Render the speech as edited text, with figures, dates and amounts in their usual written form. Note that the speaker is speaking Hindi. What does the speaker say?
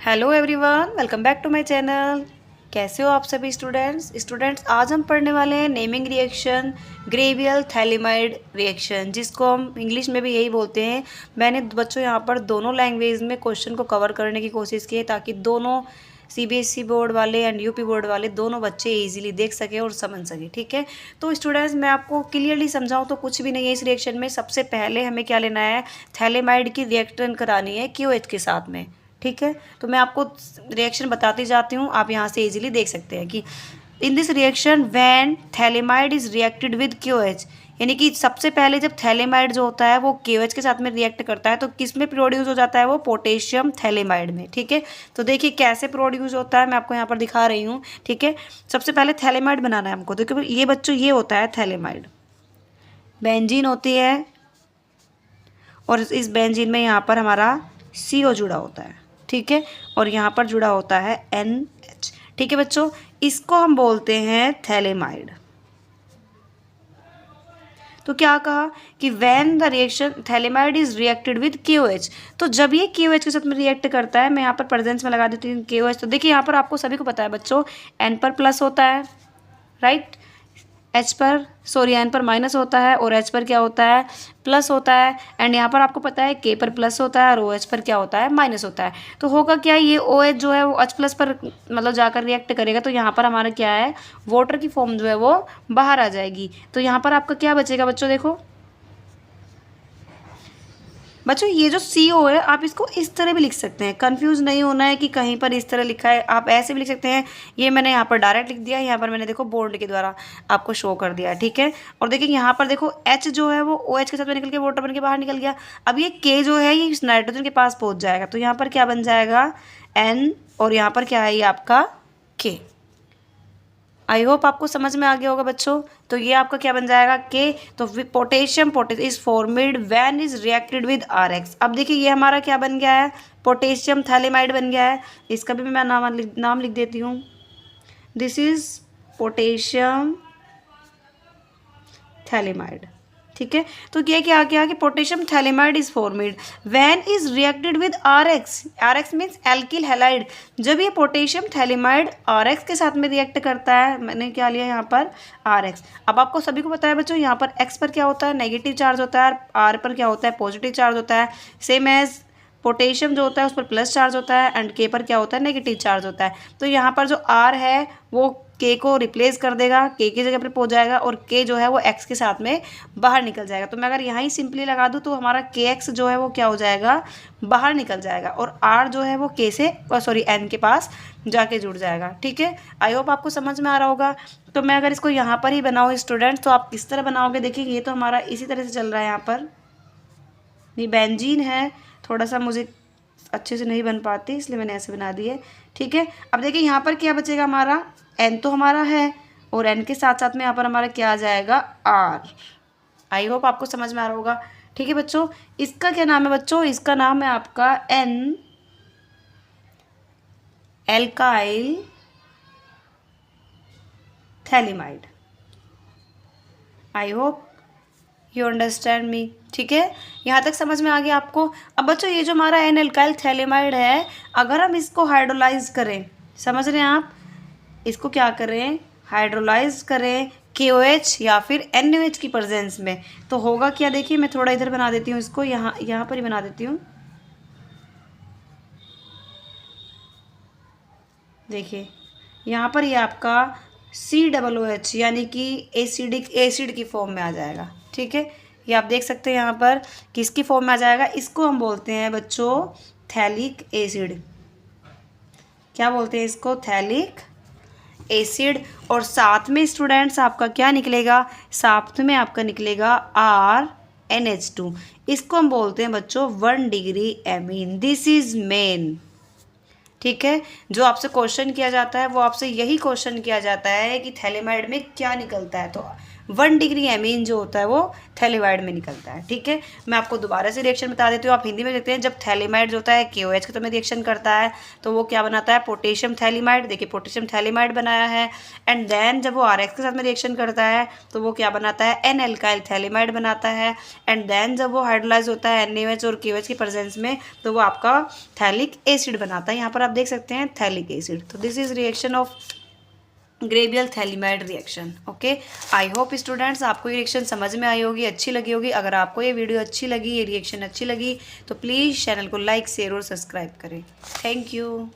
Hello everyone, welcome back to my channel. कैसे हो आप सभी स्टूडेंट्स आज हम पढ़ने वाले हैं naming reaction, Gabriel phthalimide reaction, जिसको हम इंग्लिश में भी यही बोलते हैं। मैंने बच्चों यहाँ पर दोनों लैंग्वेज में क्वेश्चन को कवर करने की कोशिश की है ताकि दोनों सीबीएसई बोर्ड वाले एंड यूपी बोर्ड वाले दोनों बच्चे इजीली देख सके और समझ सके। ठीक है, तो स्टूडेंट्स मैं आपको क्लियरली समझाऊं तो कुछ भी नहीं है इस रिएक्शन में। सबसे पहले हमें क्या लेना है, थैलेमाइड की रिएक्शन करानी है क्यूएच के साथ में। ठीक है, तो मैं आपको रिएक्शन बताती जाती हूँ, आप यहाँ से इजीली देख सकते हैं कि in this reaction when thalidomide is reacted with QH, यानी कि सबसे पहले जब थैलेमाइड जो होता है वो क्यूएच के साथ में रिएक्ट करता है तो किस में प्रोड्यूस हो जाता है, वो पोटेशियम थैलेमाइड में। ठीक है, तो देखिए कैसे प्रोड्यूस होता है, मैं आपको यहाँ पर दिखा रही हूँ। ठीक है, सबसे पहले थैलेमाइड बनाना है हमको। देखो ये बच्चों ये होता है थैलेमाइड, बेंजीन होती है और इस बेंजीन में यहाँ पर हमारा CO जुड़ा होता है। ठीक है, और यहाँ पर जुड़ा होता है NH। ठीक है बच्चों, इसको हम बोलते हैं थैलेमाइड। तो क्या कहा कि when the reaction phthalimide is reacted with KOH, तो जब ये KOH के साथ में रिएक्ट करता है, मैं यहाँ पर प्रेजेंस में लगा देती हूँ KOH। तो देखिए यहाँ पर आपको सभी को पता है बच्चों, N पर प्लस होता है, राइट, N पर माइनस होता है और H पर क्या होता है, प्लस होता है। एंड यहाँ पर आपको पता है K पर प्लस होता है और OH पर क्या होता है, माइनस होता है। तो होगा क्या, ये OH जो है वो H प्लस पर मतलब जाकर रिएक्ट करेगा तो यहाँ पर हमारा क्या है, वाटर की फॉर्म जो है वो बाहर आ जाएगी। तो यहाँ पर आपका क्या बचेगा बच्चों, देखो बच्चों ये जो CO है आप इसको इस तरह भी लिख सकते हैं, कंफ्यूज नहीं होना है कि कहीं पर इस तरह लिखा है, आप ऐसे भी लिख सकते हैं। ये मैंने यहाँ पर डायरेक्ट लिख दिया, यहाँ पर मैंने देखो बोर्ड के द्वारा आपको शो कर दिया। ठीक है, और देखिए यहाँ पर देखो H जो है वो OH के साथ में निकल के वाटर बन के बाहर निकल गया। अब ये K जो है ये इस नाइट्रोजन के पास पहुँच जाएगा तो यहाँ पर क्या बन जाएगा, N, और यहाँ पर क्या है ये आपका K। आई होप आपको समझ में आ गया होगा बच्चों। तो ये आपका क्या बन जाएगा, के। तो potassium is formed when is reacted with RX। अब देखिए ये हमारा क्या बन गया है, पोटेशियम थैलेमाइड बन गया है। इसका भी मैं नाम लिख देती हूँ, दिस इज पोटेशियम थैलेमाइड। ठीक है, तो ये क्या क्या कि potassium phthalimide is formed when is reacted with RX means alkyl halide. जब ये पोटेशियम थैलेमाइड RX के साथ में रिएक्ट करता है, मैंने क्या लिया यहाँ पर RX। अब आपको सभी को पता है बच्चों, यहाँ पर X पर क्या होता है, नेगेटिव चार्ज होता है, R पर क्या होता है, पॉजिटिव चार्ज होता है। सेम एज पोटेशियम जो होता है उस पर प्लस चार्ज होता है एंड K पर क्या होता है, नेगेटिव चार्ज होता है। तो यहाँ पर जो R है वो K को रिप्लेस कर देगा, K की जगह पर पहुंच जाएगा और K जो है वो X के साथ में बाहर निकल जाएगा। तो मैं अगर यहाँ ही सिंपली लगा दूँ तो हमारा KX जो है वो क्या हो जाएगा, बाहर निकल जाएगा और R जो है वो K से N के पास जाके जुड़ जाएगा। ठीक है, आई होप आपको समझ में आ रहा होगा। तो मैं अगर इसको यहाँ पर ही बनाऊँ स्टूडेंट तो आप किस तरह बनाओगे, देखिए ये तो हमारा इसी तरह से चल रहा है। यहाँ पर ये बेंजीन है, थोड़ा सा मुझे अच्छे से नहीं बन पाती इसलिए मैंने ऐसे बना दी है। ठीक है, अब देखिए यहाँ पर क्या बचेगा, हमारा N तो हमारा है और N के साथ साथ में यहाँ पर हमारा क्या आ जाएगा, R। आई होप आपको समझ में आ रहा होगा। ठीक है बच्चों, इसका क्या नाम है बच्चों, इसका नाम है आपका N alkyl phthalimide. I hope you understand me. ठीक है, यहाँ तक समझ में आ गया आपको। अब बच्चों ये जो हमारा N एल्काइल थैलेमाइड है, अगर हम इसको हाइड्रोलाइज करें, समझ रहे हैं आप, इसको क्या करें, हाइड्रोलाइज करें KOH या फिर NOH की प्रेजेंस में, तो होगा क्या, देखिए मैं थोड़ा इधर बना देती हूँ इसको, यहाँ पर ही बना देती हूँ। देखिए यहाँ पर ये आपका COOH यानी कि एसिड की फॉर्म में आ जाएगा। ठीक है, ये आप देख सकते हैं यहाँ पर किसकी फॉर्म में आ जाएगा, इसको हम बोलते हैं बच्चों थैलिक एसिड। क्या बोलते हैं इसको, थैलिक एसिड। और साथ में स्टूडेंट्स आपका क्या निकलेगा, साथ में आपका निकलेगा RNH2। इसको हम बोलते हैं बच्चों 1 degree amine, this is main. ठीक है, जो आपसे क्वेश्चन किया जाता है वो आपसे यही क्वेश्चन किया जाता है कि थैलेमाइड में क्या निकलता है। तो 1 डिग्री एमीन जो होता है वो थैलेमाइड में निकलता है। ठीक है, मैं आपको दोबारा से रिएक्शन बता देती हूँ, आप हिंदी में देखते हैं। जब थैलेमाइड जो होता है KOH के साथ में रिएक्शन करता है तो वो क्या बनाता है, पोटेशियम थैलेमाइड। देखिए पोटेशियम थैलेमाइड बनाया है। एंड देन जब वो RX के साथ में रिएक्शन करता है तो वो क्या बनाता है, एन एल्काइल थैलेमाइड बनाता है। एंड देन जब वो हाइड्रोलाइज होता है NaOH और KOH की प्रेजेंस में तो वो आपका थैलिक एसिड बनाता है। यहाँ पर आप देख सकते हैं थैलिक एसिड। तो this is reaction of Gabriel phthalimide reaction. Okay, I hope students आपको ये रिएक्शन समझ में आई होगी, अच्छी लगी होगी। अगर आपको ये वीडियो अच्छी लगी, ये रिएक्शन अच्छी लगी तो प्लीज़ चैनल को लाइक शेयर और सब्सक्राइब करें। Thank you.